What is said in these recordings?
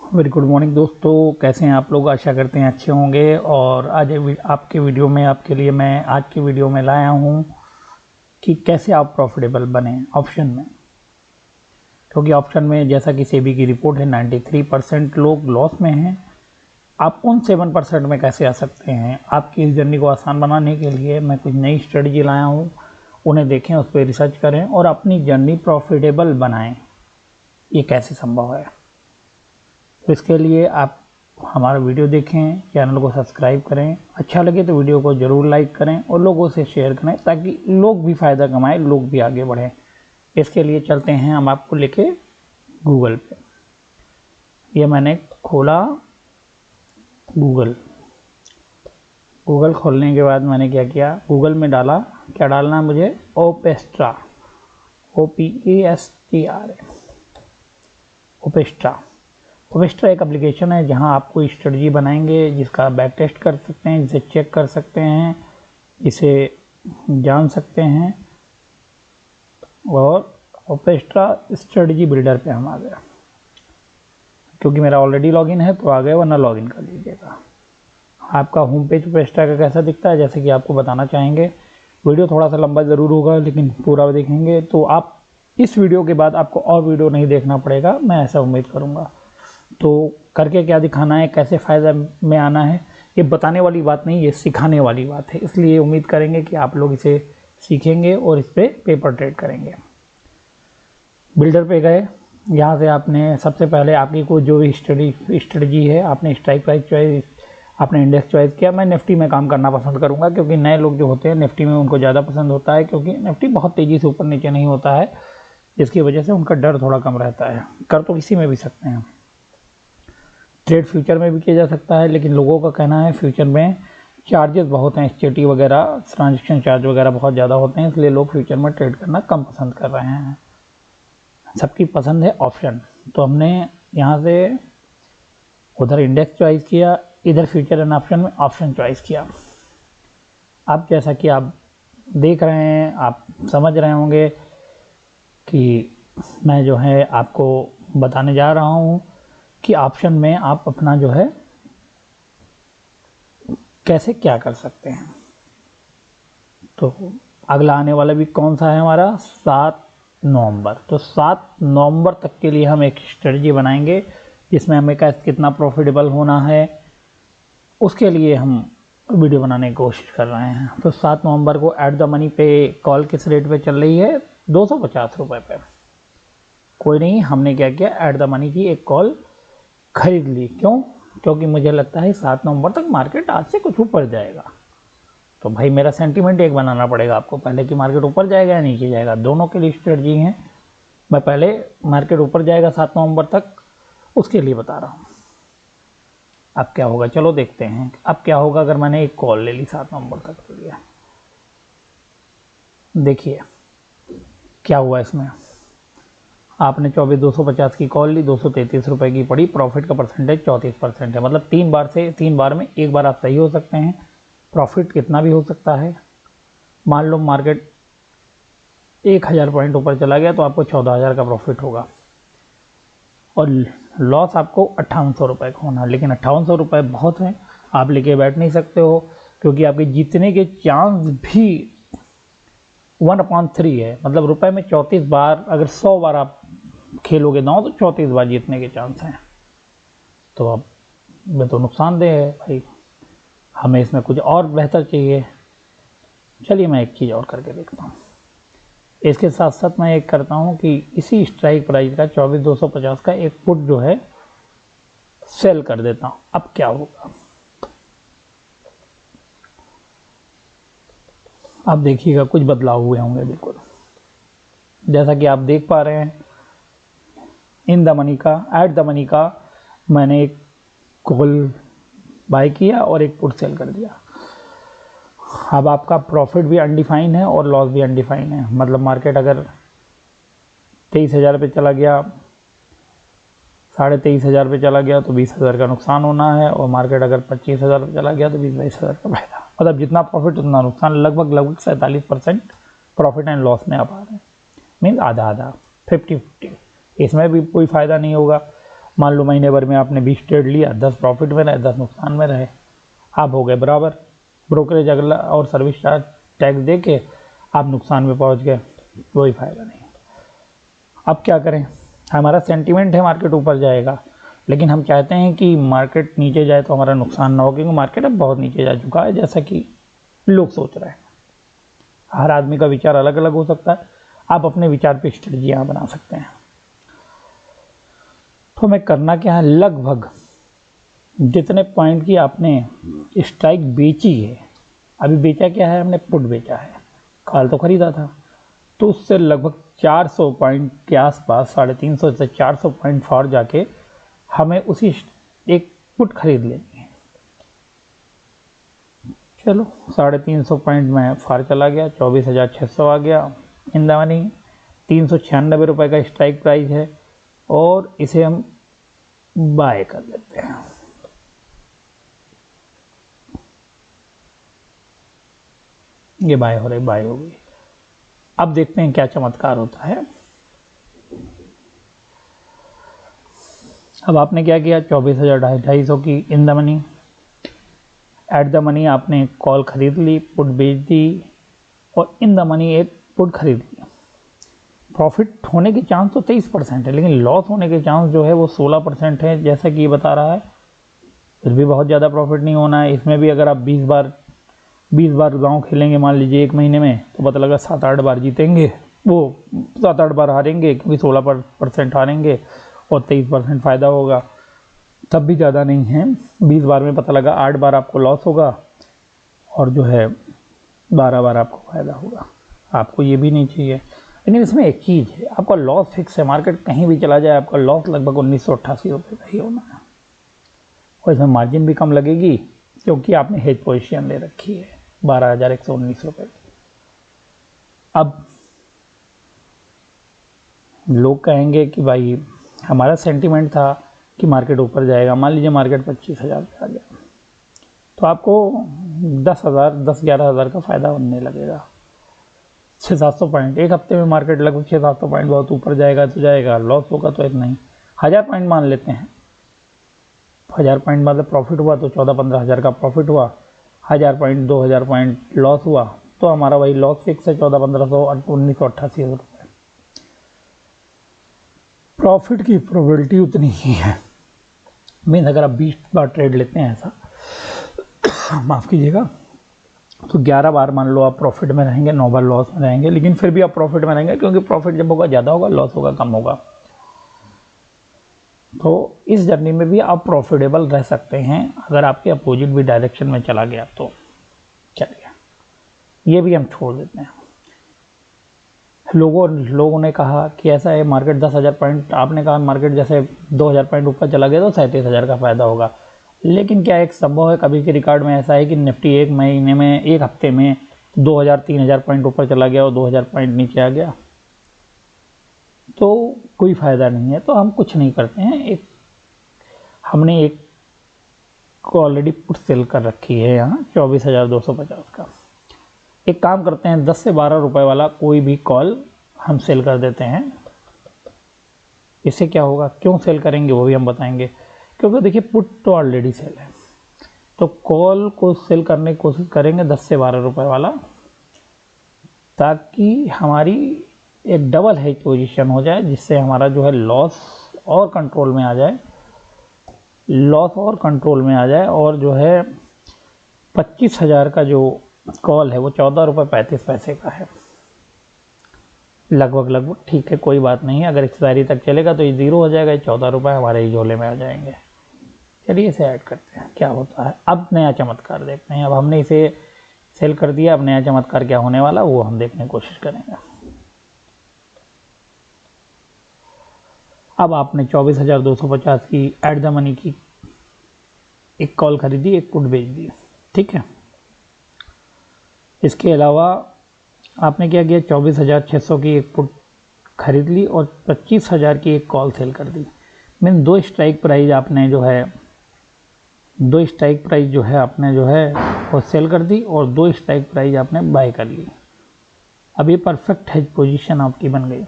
Very good morning दोस्तों, कैसे हैं आप लोग। आशा करते हैं अच्छे होंगे। और आज आपके वीडियो में आपके लिए मैं आज की वीडियो में लाया हूं कि कैसे आप प्रॉफिटेबल बने ऑप्शन में। क्योंकि ऑप्शन में जैसा कि सेबी की रिपोर्ट है 93% लोग लॉस में हैं। आप उन 7% में कैसे आ सकते हैं। आपकी इस जर्नी को आसान बनाने के लिए मैं कुछ नई स्ट्रेटजी लाया हूँ, उन्हें देखें, उस पर रिसर्च करें और अपनी जर्नी प्रॉफिटेबल बनाएं। ये कैसे संभव है। तो इसके लिए आप हमारा वीडियो देखें, चैनल को सब्सक्राइब करें, अच्छा लगे तो वीडियो को ज़रूर लाइक करें और लोगों से शेयर करें ताकि लोग भी फ़ायदा कमाएं, लोग भी आगे बढ़ें। इसके लिए चलते हैं हम आपको लेके गूगल पे। ये मैंने खोला गूगल खोलने के बाद मैंने क्या किया, गूगल में डाला, क्या डालना है मुझे, ओपेस्ट्रा, OPESTRA, ओपेस्ट्रा एक एप्लीकेशन है जहां आप कोई स्ट्रेटजी बनाएंगे जिसका बैक टेस्ट कर सकते हैं, जिसे चेक कर सकते हैं, इसे जान सकते हैं। और ओपेस्ट्रा स्ट्रेटजी बिल्डर पे हम आ गए, क्योंकि मेरा ऑलरेडी लॉगिन है तो आ गए, वरना लॉगिन कर लीजिएगा। आपका होम पेज ओपेस्ट्रा का कैसा दिखता है जैसे कि आपको बताना चाहेंगे। वीडियो थोड़ा सा लंबा ज़रूर होगा लेकिन पूरा देखेंगे तो आप इस वीडियो के बाद आपको और वीडियो नहीं देखना पड़ेगा, मैं ऐसा उम्मीद करूँगा। तो करके क्या दिखाना है, कैसे फ़ायदा में आना है, ये बताने वाली बात नहीं, ये सिखाने वाली बात है। इसलिए उम्मीद करेंगे कि आप लोग इसे सीखेंगे और इस पर पेपर ट्रेड करेंगे। बिल्डर पे गए, यहाँ से आपने सबसे पहले आपकी कोई जो भी स्ट्रेटजी है, आपने स्ट्राइक प्राइस चॉइस, आपने इंडेक्स चॉइस किया। मैं निफ्टी में काम करना पसंद करूँगा क्योंकि नए लोग जो होते हैं निफ्टी में उनको ज़्यादा पसंद होता है, क्योंकि निफ्टी बहुत तेज़ी से ऊपर नीचे नहीं होता है, जिसकी वजह से उनका डर थोड़ा कम रहता है। कर तो किसी में भी सकते हैं, ट्रेड फ्यूचर में भी किया जा सकता है, लेकिन लोगों का कहना है फ्यूचर में चार्जेस बहुत हैं, SCT वगैरह, ट्रांजेक्शन चार्ज वगैरह बहुत ज़्यादा होते हैं, इसलिए लोग फ्यूचर में ट्रेड करना कम पसंद कर रहे हैं। सबकी पसंद है ऑप्शन, तो हमने यहाँ से उधर इंडेक्स चॉइस किया, इधर फ्यूचर एंड ऑप्शन में ऑप्शन चॉइस किया। अब जैसा कि आप देख रहे हैं, आप समझ रहे होंगे कि मैं जो है आपको बताने जा रहा हूँ कि ऑप्शन में आप अपना जो है कैसे क्या कर सकते हैं। तो अगला आने वाला भी कौन सा है हमारा, 7 नवंबर। तो 7 नवंबर तक के लिए हम एक स्ट्रेटजी बनाएंगे जिसमें हमें कितना प्रॉफिटेबल होना है, उसके लिए हम वीडियो बनाने की कोशिश कर रहे हैं। तो 7 नवंबर को एट द मनी पे कॉल किस रेट पे चल रही है, 250 रुपये पे। कोई नहीं, हमने क्या किया, एट द मनी की एक कॉल खरीद ली। क्यों? क्योंकि मुझे लगता है 7 नवंबर तक मार्केट आज से कुछ ऊपर जाएगा। तो भाई मेरा सेंटीमेंट एक बनाना पड़ेगा आपको पहले कि मार्केट ऊपर जाएगा या नीचे जाएगा, दोनों के लिए स्ट्रेटजी हैं। मैं पहले मार्केट ऊपर जाएगा 7 नवंबर तक, उसके लिए बता रहा हूँ। अब क्या होगा, चलो देखते हैं अब क्या होगा अगर मैंने एक कॉल ले ली 7 नवंबर तक के लिए। देखिए क्या हुआ इसमें, आपने 24,250 की कॉल ली, 233 रुपये की पड़ी, प्रॉफिट का परसेंटेज 34% है। मतलब 3 बार में एक बार आप सही हो सकते हैं। प्रॉफिट कितना भी हो सकता है। मान लो मार्केट 1000 पॉइंट ऊपर चला गया तो आपको 14,000 का प्रॉफिट होगा और लॉस आपको 5800 रुपये का होना। लेकिन 5800 रुपये बहुत हैं, आप लेके बैठ नहीं सकते हो, क्योंकि आपके जीतने के चांस भी 1/3 है। मतलब रुपए में 34 बार, अगर 100 बार आप खेलोगे दांव तो 34 बार जीतने के चांस हैं। तो अब मैं तो नुकसानदेह है भाई, हमें इसमें कुछ और बेहतर चाहिए। चलिए मैं एक चीज़ और करके देखता हूँ। इसके साथ साथ मैं एक करता हूँ कि इसी स्ट्राइक प्राइस का 24,250 का एक पुट जो है सेल कर देता हूँ। अब क्या होगा, आप देखिएगा कुछ बदलाव हुए होंगे बिल्कुल। जैसा कि आप देख पा रहे हैं, इन द मनी का, एट द मनी का मैंने एक कॉल बाय किया और एक पुट सेल कर दिया। अब आपका प्रॉफिट भी अनडिफाइन है और लॉस भी अनडिफाइन है। मतलब मार्केट अगर 23,000 पे चला गया, 23,500 पे चला गया तो 20,000 का नुकसान होना है, और मार्केट अगर 25,000 पे चला गया तो 20-22,000 का फायदा। मतलब जितना प्रॉफिट उतना नुकसान, लगभग 47% प्रॉफिट एंड लॉस में आप आ रहे हैं। मीन्स आधा आधा, 50-50। इसमें भी कोई फ़ायदा नहीं होगा। मान लो महीने भर में आपने 20 ट्रेड लिया, 10 प्रॉफिट में रहे, 10 नुकसान में रहे, आप हो गए बराबर। ब्रोकरेज अगला और सर्विस चार्ज टैक्स दे के आप नुकसान में पहुंच गए, कोई फायदा नहीं। अब क्या करें, हमारा सेंटीमेंट है मार्केट ऊपर जाएगा, लेकिन हम चाहते हैं कि मार्केट नीचे जाए तो हमारा नुकसान ना हो, क्योंकि मार्केट अब बहुत नीचे जा चुका है जैसा कि लोग सोच रहे हैं। हर आदमी का विचार अलग अलग हो सकता है, आप अपने विचार पे स्ट्रेटजियाँ बना सकते हैं। तो हमें करना क्या है, लगभग जितने पॉइंट की आपने स्ट्राइक बेची है, अभी बेचा क्या है, हमने पुट बेचा है, कॉल तो खरीदा था, तो उससे लगभग 400 पॉइंट के आसपास, 350 से 400 पॉइंट फॉर जाके हमें उसी एक पुट खरीद लेनी है। चलो 350 पॉइंट में फार चला गया, 24,600 आ गया इन द मनी। 396 रुपये का स्ट्राइक प्राइस है और इसे हम बाय कर लेते हैं। ये बाय हो रही, बाय हो गई। अब देखते हैं क्या चमत्कार होता है। अब आपने क्या किया, 24,250 की in the money, at the money आपने कॉल खरीद ली, पुट बेच दी और इन द मनी एक पुट खरीद ली। प्रॉफिट होने के चांस तो 23% है, लेकिन लॉस होने के चांस जो है वो 16% है, जैसा कि ये बता रहा है। फिर भी बहुत ज़्यादा प्रॉफिट नहीं होना है। इसमें भी अगर आप 20 बार गांव खेलेंगे मान लीजिए एक महीने में, तो पता लगा 7-8 बार जीतेंगे, वो 7-8 बार हारेंगे, क्योंकि 16% हारेंगे और 23% फ़ायदा होगा, तब भी ज़्यादा नहीं है। 20 बार में पता लगा 8 बार आपको लॉस होगा और जो है 12 बार आपको फ़ायदा होगा। आपको ये भी नहीं चाहिए। लेकिन इसमें एक चीज़ है, आपका लॉस फिक्स है, मार्केट कहीं भी चला जाए आपका लॉस लगभग 1988 रुपये का ही होना है। और इसमें मार्जिन भी कम लगेगी, क्योंकि आपने हेज पोजीशन ले रखी है 12,119 रुपये की। अब लोग कहेंगे कि भाई हमारा सेंटीमेंट था कि मार्केट ऊपर जाएगा, मान लीजिए मार्केट 25,000 पे आ गया, तो आपको 10,000-11,000 का फ़ायदा बनने लगेगा। 600-700 पॉइंट एक हफ्ते में मार्केट लगभग 600-700 पॉइंट बहुत ऊपर जाएगा तो जाएगा, लॉस होगा तो इतना ही। 1000 पॉइंट मान लेते हैं, 1000 पॉइंट मतलब प्रॉफिट हुआ तो 14-15 हज़ार का प्रॉफिट हुआ, 1000 पॉइंट 2000 पॉइंट लॉस हुआ तो हमारा वही लॉस फिक्स है 1400-1500 1988 रुपये। प्रॉफिट की प्रोबेबिलिटी उतनी ही है। मीन्स अगर आप 20 बार ट्रेड लेते हैं ऐसा माफ़ कीजिएगा, तो 11 बार मान लो आप प्रॉफिट में रहेंगे, 9 बार लॉस में रहेंगे, लेकिन फिर भी आप प्रॉफिट में रहेंगे, क्योंकि प्रॉफिट जब होगा ज़्यादा होगा, लॉस होगा कम होगा। तो इस जर्नी में भी आप प्रॉफिटेबल रह सकते हैं अगर आपके अपोजिट भी डायरेक्शन में चला गया तो। चलिए ये भी हम छोड़ देते हैं। लोगों ने कहा कि ऐसा है मार्केट 10,000 पॉइंट, आपने कहा मार्केट जैसे 2,000 पॉइंट ऊपर चला गया तो 37,000 का फ़ायदा होगा। लेकिन क्या एक संभव है, कभी के रिकॉर्ड में ऐसा है कि निफ्टी एक महीने में, एक हफ्ते में 2,000-3,000 पॉइंट ऊपर चला गया और 2,000 पॉइंट नीचे आ गया? तो कोई फ़ायदा नहीं है। तो हम कुछ नहीं करते हैं, हमने एक को ऑलरेडी पुट सेल कर रखी है यहाँ 24,250 का। एक काम करते हैं, 10 से 12 रुपए वाला कोई भी कॉल हम सेल कर देते हैं। इससे क्या होगा, क्यों सेल करेंगे वो भी हम बताएंगे। क्योंकि देखिए पुट तो ऑलरेडी सेल है, तो कॉल को सेल करने की कोशिश करेंगे 10 से 12 रुपए वाला, ताकि हमारी एक डबल हेज पोजीशन हो जाए, जिससे हमारा जो है लॉस और कंट्रोल में आ जाए, और जो है 25,000 का जो कॉल है वो 14 रुपये 35 पैसे का है, लगभग ठीक है, कोई बात नहीं है। अगर एक्सपायरी तक चलेगा तो ये ज़ीरो हो जाएगा, 14 रुपये हमारे ही झोले में आ जाएंगे। चलिए इसे ऐड करते हैं, क्या होता है। अब नया चमत्कार देखते हैं। अब हमने इसे सेल कर दिया, अब नया चमत्कार क्या होने वाला वो हम देखने की कोशिश करेंगे। अब आपने 24,250 की एट द मनी की एक कॉल खरीदी, एक पुट बेच दी, ठीक है। इसके अलावा आपने क्या किया, 24,600 की एक पुट खरीद ली और 25,000 की एक कॉल सेल कर दी। मीन दो स्ट्राइक प्राइस आपने जो है वो सेल कर दी और 2 स्ट्राइक प्राइस आपने बाय कर ली। अब ये परफेक्ट हेज पोजीशन आपकी बन गई।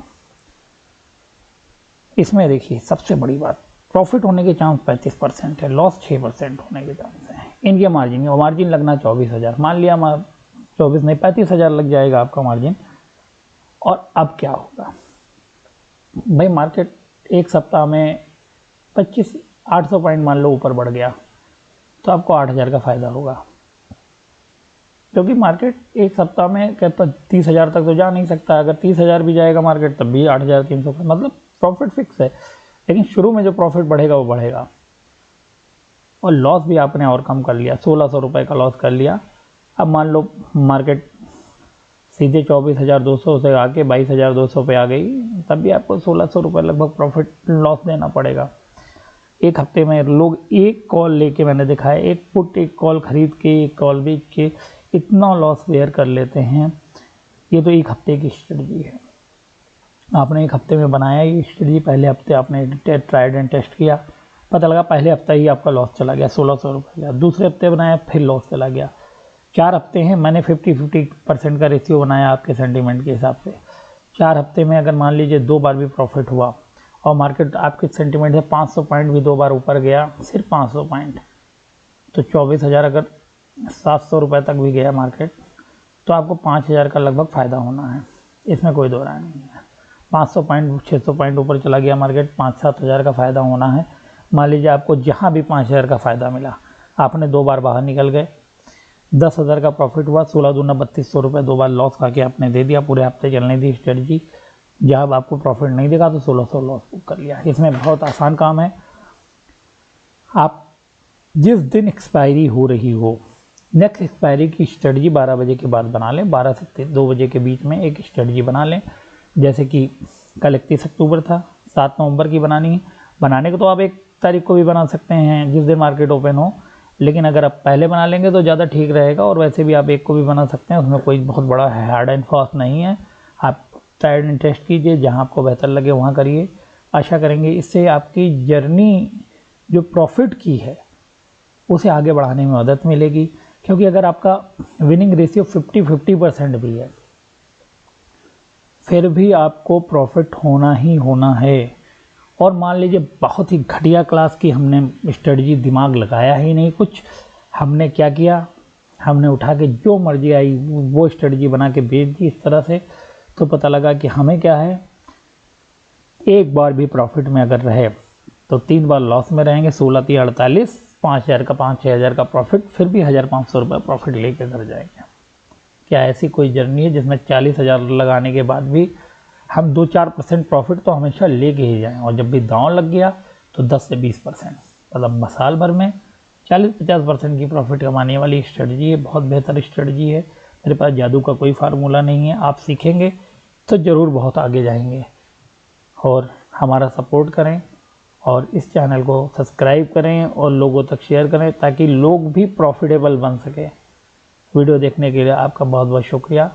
इसमें देखिए सबसे बड़ी बात, प्रॉफिट होने के चांस 35% है, लॉस 6% होने के चांस है। इनके मार्जिन लगना 24,000, मान लिया 24 नहीं 35,000 लग जाएगा आपका मार्जिन। और अब क्या होगा भाई, मार्केट एक सप्ताह में 800 पॉइंट मान लो ऊपर बढ़ गया तो आपको 8,000 का फ़ायदा होगा, क्योंकि मार्केट एक सप्ताह में कहता 30,000 तक तो जा नहीं सकता। अगर 30,000 भी जाएगा मार्केट तब भी 8,300 का मतलब प्रॉफिट फिक्स है। लेकिन शुरू में जो प्रॉफिट बढ़ेगा वो बढ़ेगा। और लॉस भी आपने और कम कर लिया, 1,600 रुपये का लॉस कर लिया। अब मान लो मार्केट सीधे 24,200 से आके 22,200 पे आ गई, तब भी आपको 1,600 रुपये लगभग प्रॉफिट लॉस देना पड़ेगा। एक हफ्ते में लोग एक कॉल लेके, मैंने देखा है, एक पुट एक कॉल खरीद के एक कॉल बेच के इतना लॉस बेयर कर लेते हैं। ये तो एक हफ्ते की स्ट्रेटजी है। आपने एक हफ्ते में बनाया ये स्ट्रेटजी, पहले हफ्ते आपने ट्राइड एंड टेस्ट किया, पता लगा पहले हफ्ता ही आपका लॉस चला गया 1,600 रुपये का। दूसरे हफ्ते बनाया फिर लॉस चला गया। 4 हफ्ते हैं, मैंने 50-50% का रेशियो बनाया आपके सेंटीमेंट के हिसाब से। 4 हफ्ते में अगर मान लीजिए 2 बार भी प्रॉफिट हुआ और मार्केट आपके सेंटीमेंट से 500 पॉइंट भी 2 बार ऊपर गया, सिर्फ 500 पॉइंट, तो 24,000 अगर 700 रुपये तक भी गया मार्केट तो आपको 5,000 का लगभग फ़ायदा होना है, इसमें कोई दो राय नहीं है। 500 पॉइंट 600 पॉइंट ऊपर चला गया मार्केट, 5-7 हज़ार का फ़ायदा होना है। मान लीजिए आपको जहाँ भी 5,000 का फ़ायदा मिला, आपने 2 बार बाहर निकल गए, 10,000 का प्रॉफिट हुआ, 16 दूना 3200 रुपये 2 बार लॉस खा के आपने दे दिया। पूरे हफ्ते चलने दी स्ट्रेटजी, जब आपको प्रॉफिट नहीं देगा तो 1,600 लॉस बुक कर लिया। इसमें बहुत आसान काम है। आप जिस दिन एक्सपायरी हो रही हो, नेक्स्ट एक्सपायरी की स्ट्रेटजी 12 बजे के बाद बना लें, 12 से 2 बजे के बीच में एक स्ट्रेटजी बना लें। जैसे कि कल 31 अक्टूबर था, 7 नवंबर की बनानी है। बनाने को तो आप 1 तारीख को भी बना सकते हैं जिस दिन मार्केट ओपन हो, लेकिन अगर आप पहले बना लेंगे तो ज़्यादा ठीक रहेगा। और वैसे भी आप 1 को भी बना सकते हैं, उसमें कोई बहुत बड़ा हार्ड एंड फास्ट नहीं है। आप ट्राइड एंड टेस्ट कीजिए, जहाँ आपको बेहतर लगे वहाँ करिए। आशा करेंगे इससे आपकी जर्नी जो प्रॉफिट की है उसे आगे बढ़ाने में मदद मिलेगी। क्योंकि अगर आपका विनिंग रेशियो 50-50% भी है, फिर भी आपको प्रॉफिट होना ही होना है। और मान लीजिए बहुत ही घटिया क्लास की हमने स्ट्रेटजी, दिमाग लगाया ही नहीं कुछ, हमने क्या किया, हमने उठा के जो मर्जी आई वो स्ट्रेटजी बना के बेच दी इस तरह से, तो पता लगा कि हमें क्या है, एक बार भी प्रॉफिट में अगर रहे तो 3 बार लॉस में रहेंगे। 16-48, 5,000 का 5-6 का प्रॉफिट, फिर भी 1,500 रुपये प्रॉफिट लेके घर जाएंगे। क्या ऐसी कोई जर्नी है जिसमें 40,000 लगाने के बाद भी हम 2-4% प्रॉफिट तो हमेशा लेके ही जाएं, और जब भी दांव लग गया तो 10 से 20%, मतलब साल भर में 40-50% की प्रॉफिट कमाने वाली स्ट्रेटजी है। बहुत बेहतर स्ट्रेटजी है। मेरे पास जादू का कोई फार्मूला नहीं है, आप सीखेंगे तो ज़रूर बहुत आगे जाएंगे। और हमारा सपोर्ट करें और इस चैनल को सब्सक्राइब करें और लोगों तक शेयर करें, ताकि लोग भी प्रॉफिटेबल बन सके। वीडियो देखने के लिए आपका बहुत बहुत शुक्रिया।